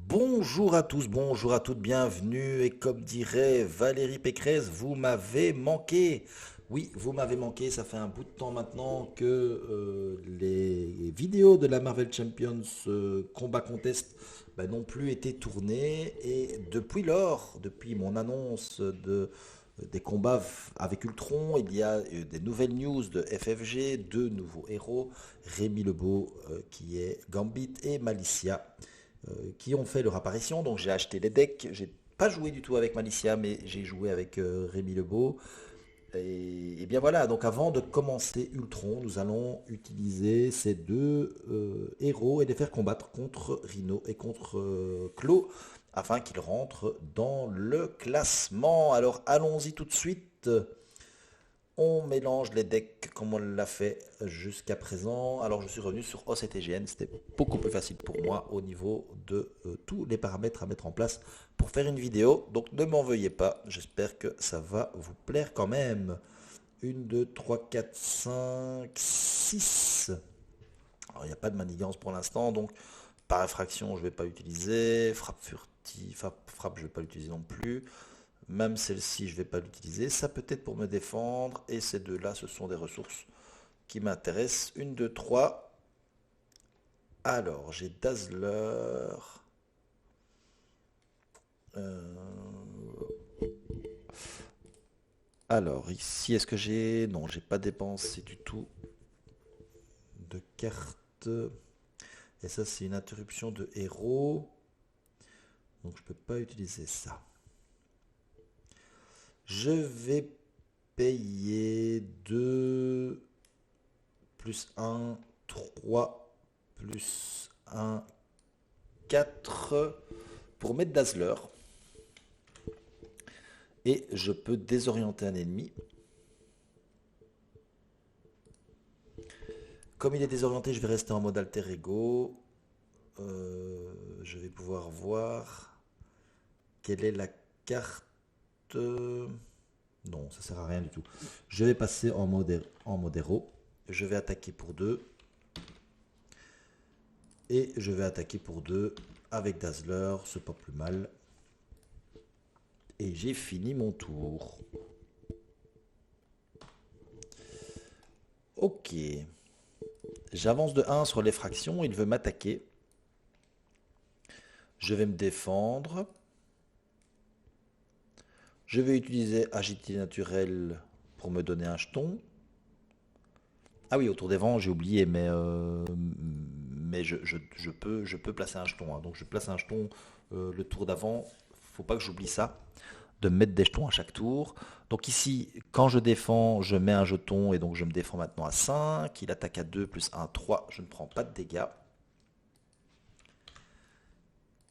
Bonjour à tous, bonjour à toutes, bienvenue. Et comme dirait Valérie Pécresse, vous m'avez manqué. Oui, vous m'avez manqué, ça fait un bout de temps maintenant que les vidéos de la Marvel Champions Combat Contest n'ont plus été tournées. Et depuis lors, depuis mon annonce des combats avec Ultron, il y a des nouvelles news de FFG, deux nouveaux héros, Rémi Lebeau qui est Gambit et Malicia qui ont fait leur apparition. Donc j'ai acheté les decks. J'ai pas joué du tout avec Malicia, mais j'ai joué avec Rémi Lebeau. Et bien voilà, donc avant de commencer Ultron, nous allons utiliser ces deux héros et les faire combattre contre Rhino et contre Clo afin qu'ils rentrent dans le classement. Alors allons-y tout de suite. On mélange les decks comme on l'a fait jusqu'à présent. Alors je suis revenu sur OCTGN, c'était beaucoup plus facile pour moi au niveau de tous les paramètres à mettre en place pour faire une vidéo. Donc ne m'en veuillez pas, j'espère que ça va vous plaire quand même. 1, 2, 3, 4, 5, 6. Alors il n'y a pas de manigance pour l'instant, donc par effraction je ne vais pas utiliser. Frappe furtive, frappe je ne vais pas l'utiliser non plus. Même celle-ci, je ne vais pas l'utiliser. Ça peut être pour me défendre. Et ces deux-là, ce sont des ressources qui m'intéressent. 1, 2, 3. Alors, j'ai Dazzler. Alors, ici, est-ce que j'ai... Non, j'ai pas dépensé du tout de cartes. Et ça, c'est une interruption de héros. Donc, je peux pas utiliser ça. Je vais payer 2 plus 1, 3 plus 1, 4 pour mettre Dazzler. Et je peux désorienter un ennemi. Comme il est désorienté, je vais rester en mode alter ego. Je vais pouvoir voir quelle est la carte. Non, ça sert à rien du tout. Je vais passer en mode héros. Je vais attaquer pour 2. Et je vais attaquer pour 2 avec Dazzler. C'est pas plus mal. Et j'ai fini mon tour. Ok. J'avance de 1 sur l'effraction. Il veut m'attaquer. Je vais me défendre. Je vais utiliser agilité naturelle pour me donner un jeton. Ah oui, autour des vents, j'ai oublié, mais je peux placer un jeton, hein. Donc je place un jeton le tour d'avant. Faut pas que j'oublie ça, de mettre des jetons à chaque tour. Donc ici, quand je défends, je mets un jeton et donc je me défends maintenant à 5. Il attaque à 2 plus 1, 3. Je ne prends pas de dégâts.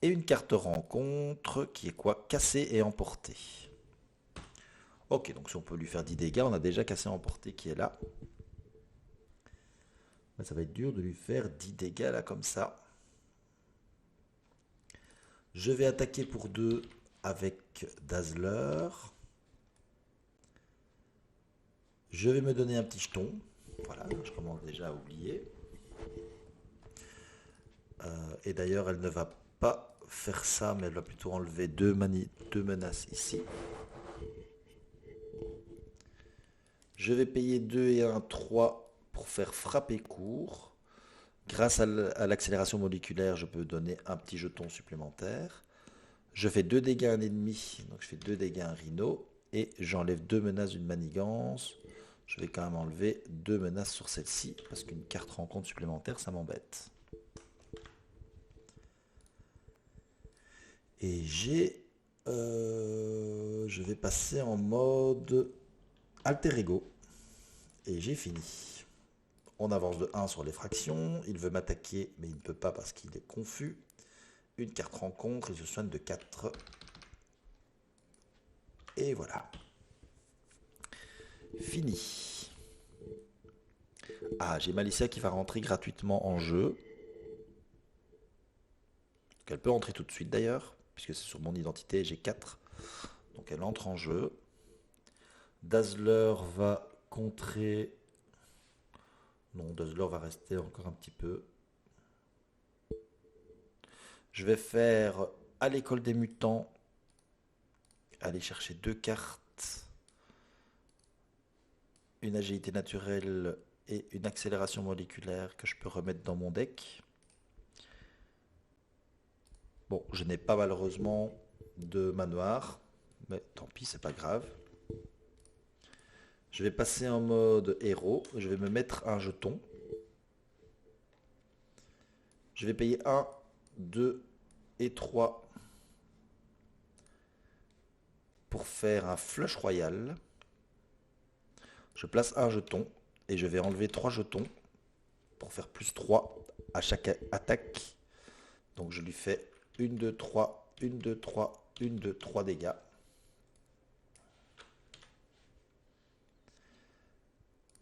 Et une carte rencontre qui est quoi? Cassé et emporté. Ok, donc si on peut lui faire 10 dégâts, on a déjà cassé et emporté qui est là. Mais ça va être dur de lui faire 10 dégâts là comme ça. Je vais attaquer pour 2 avec Dazzler. Je vais me donner un petit jeton. Voilà, je commence déjà à oublier. Et d'ailleurs, elle ne va pas faire ça, mais elle va plutôt enlever deux menaces ici. Je vais payer 2 et 1, 3 pour faire frapper court. Grâce à l'accélération moléculaire, je peux donner un petit jeton supplémentaire. Je fais 2 dégâts à un ennemi, donc je fais 2 dégâts à un rhino. Et j'enlève 2 menaces d'une manigance. Je vais quand même enlever 2 menaces sur celle-ci, parce qu'une carte rencontre supplémentaire, ça m'embête. Et je vais passer en mode alter ego. Et j'ai fini. On avance de 1 sur les fractions. Il veut m'attaquer, mais il ne peut pas parce qu'il est confus. Une carte rencontre, il se soigne de 4. Et voilà. Fini. Ah, j'ai Malicia qui va rentrer gratuitement en jeu. Elle peut entrer tout de suite d'ailleurs, puisque c'est sur mon identité, j'ai 4. Donc elle entre en jeu. Dazzler va contrer. Non, Dazzler va rester encore un petit peu. Je vais faire à l'école des mutants, aller chercher 2 cartes, une agilité naturelle et une accélération moléculaire que je peux remettre dans mon deck. Bon, je n'ai pas malheureusement de manoir, mais tant pis, c'est pas grave. Je vais passer en mode héros, je vais me mettre un jeton. Je vais payer 1, 2 et 3 pour faire un flush royal. Je place un jeton et je vais enlever 3 jetons pour faire plus 3 à chaque attaque. Donc je lui fais 1, 2, 3, 1, 2, 3, 1, 2, 3 dégâts.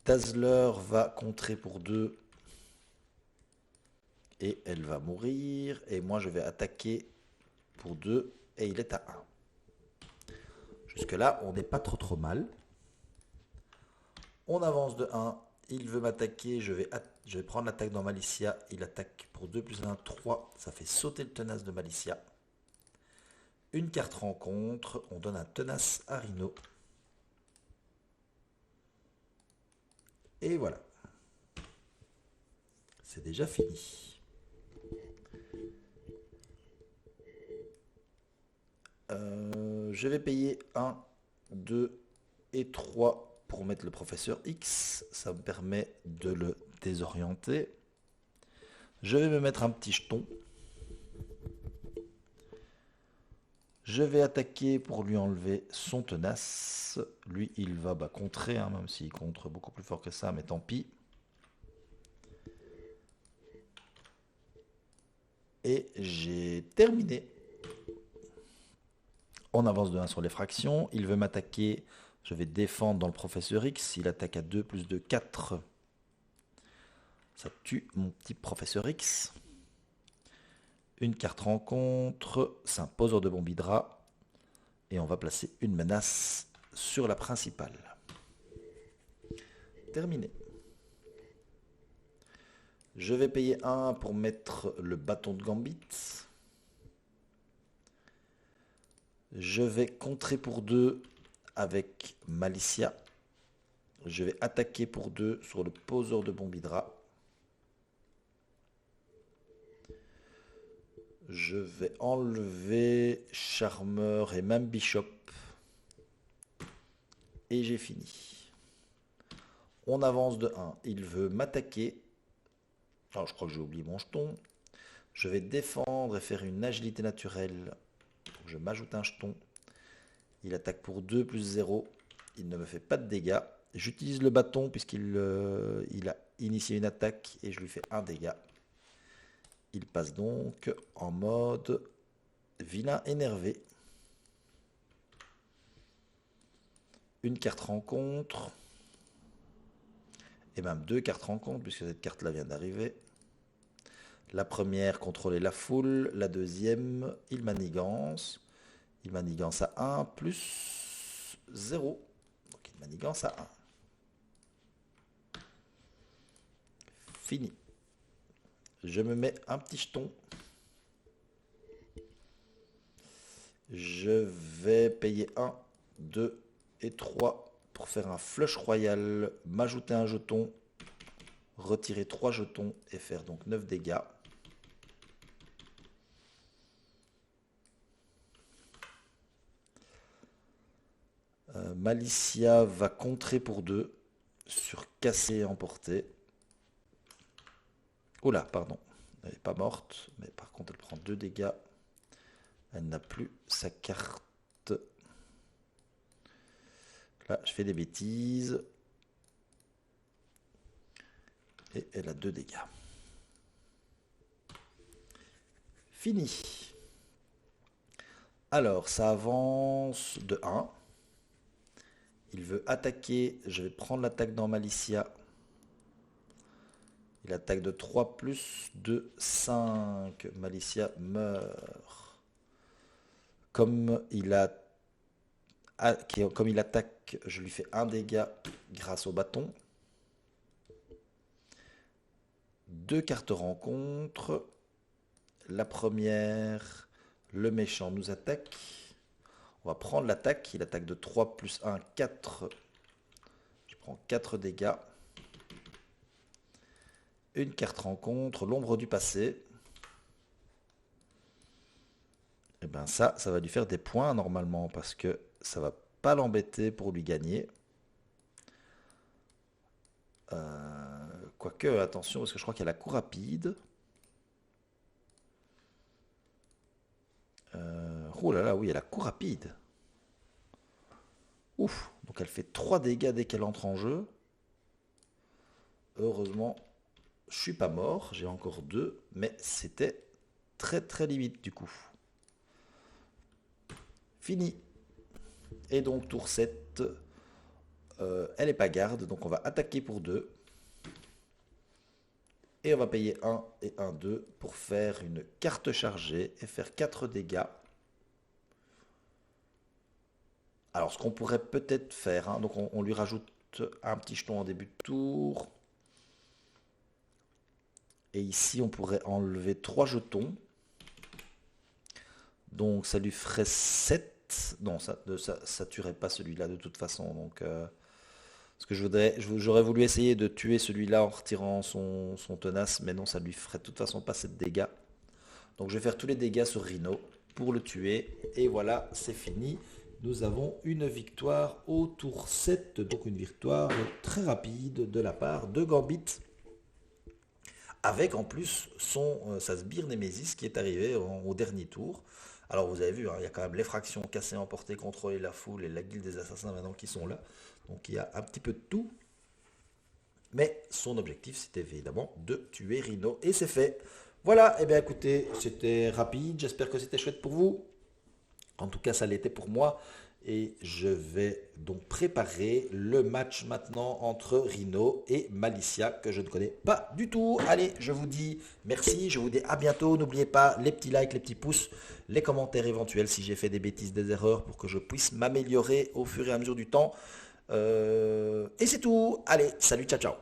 Dazzler va contrer pour 2 et elle va mourir. Et moi je vais attaquer pour 2 et il est à 1. Jusque là on n'est pas trop mal. On avance de 1. Il veut m'attaquer. Je vais prendre l'attaque dans Malicia. Il attaque pour 2 plus 1, 3. Ça fait sauter le tenace de Malicia. Une carte rencontre. On donne un tenace à Rhino. Et voilà. C'est déjà fini. Je vais payer 1, 2 et 3 pour mettre le professeur X. Ça me permet de le désorienter. Je vais me mettre un petit jeton. Je vais attaquer pour lui enlever son tenace. Lui, il va contrer, hein, même s'il contre beaucoup plus fort que ça, mais tant pis. Et j'ai terminé. On avance de 1 sur les fractions. Il veut m'attaquer. Je vais défendre dans le professeur X. Il attaque à 2 plus 2, 4. Ça tue mon petit professeur X. Une carte rencontre. C'est un poseur de bombe Hydra. Et on va placer une menace sur la principale. Terminé. Je vais payer 1 pour mettre le bâton de Gambit. Je vais contrer pour 2 avec Malicia. Je vais attaquer pour 2 sur le poseur de bombe Hydra. Je vais enlever Charmeur et même Bishop. Et j'ai fini. On avance de 1. Il veut m'attaquer. Alors, je crois que j'ai oublié mon jeton. Je vais défendre et faire une agilité naturelle. Je m'ajoute un jeton. Il attaque pour 2 plus 0. Il ne me fait pas de dégâts. J'utilise le bâton puisqu'il a initié une attaque et je lui fais un dégât. Il passe donc en mode vilain énervé. Une carte rencontre. Et même 2 cartes rencontre puisque cette carte-là vient d'arriver. La première, contrôler la foule. La deuxième, il manigance. Il manigance à 1 plus 0. Donc il manigance à 1. Fini. Je me mets un petit jeton. Je vais payer 1, 2 et 3 pour faire un flush royal. M'ajouter un jeton. Retirer 3 jetons et faire donc 9 dégâts. Malicia va contrer pour 2 sur casser et emporter. Oula, pardon. Elle n'est pas morte, mais par contre elle prend 2 dégâts. Elle n'a plus sa carte. Là, je fais des bêtises. Et elle a 2 dégâts. Fini. Alors, ça avance de 1. Il veut attaquer. Je vais prendre l'attaque dans Malicia. Il attaque de 3 plus 2, 5. Malicia meurt. Comme il attaque, je lui fais un dégât grâce au bâton. 2 cartes rencontre. La première, le méchant nous attaque. On va prendre l'attaque. Il attaque de 3 plus 1, 4. Je prends 4 dégâts. Une carte rencontre, l'ombre du passé. Et bien ça va lui faire des points normalement parce que ça va pas l'embêter pour lui gagner. Quoique, attention, parce que je crois qu'il y a la coup rapide. Oh là là, oui, elle a coup rapide. Ouf, donc elle fait 3 dégâts dès qu'elle entre en jeu. Heureusement, je suis pas mort, j'ai encore 2, mais c'était très très limite du coup. Fini. Et donc tour 7, elle est pas garde, donc on va attaquer pour 2. Et on va payer 1 et 1, 2 pour faire une carte chargée et faire 4 dégâts. Alors ce qu'on pourrait peut-être faire, hein, donc on lui rajoute un petit jeton en début de tour. Et ici on pourrait enlever 3 jetons. Donc ça lui ferait 7. Non, ça tuerait pas celui-là de toute façon. Donc, ce que j'aurais voulu essayer de tuer celui-là en retirant son tenace, mais non, ça lui ferait de toute façon pas 7 dégâts. Donc je vais faire tous les dégâts sur Rhino pour le tuer. Et voilà, c'est fini. Nous avons une victoire au tour 7. Donc une victoire très rapide de la part de Gambit. Avec en plus sa sbire Nemesis qui est arrivé au dernier tour. Alors vous avez vu, hein, il y a quand même l'effraction, casser, emporter, contrôler la foule et la guilde des assassins maintenant qui sont là. Donc il y a un petit peu de tout. Mais son objectif c'était évidemment de tuer Rhino. Et c'est fait. Voilà, et bien écoutez, c'était rapide. J'espère que c'était chouette pour vous. En tout cas, ça l'était pour moi. Et je vais donc préparer le match maintenant entre Rhino et Malicia, que je ne connais pas du tout. Allez, je vous dis merci, je vous dis à bientôt. N'oubliez pas les petits likes, les petits pouces, les commentaires éventuels si j'ai fait des bêtises, des erreurs, pour que je puisse m'améliorer au fur et à mesure du temps. Et c'est tout. Allez, salut, ciao, ciao.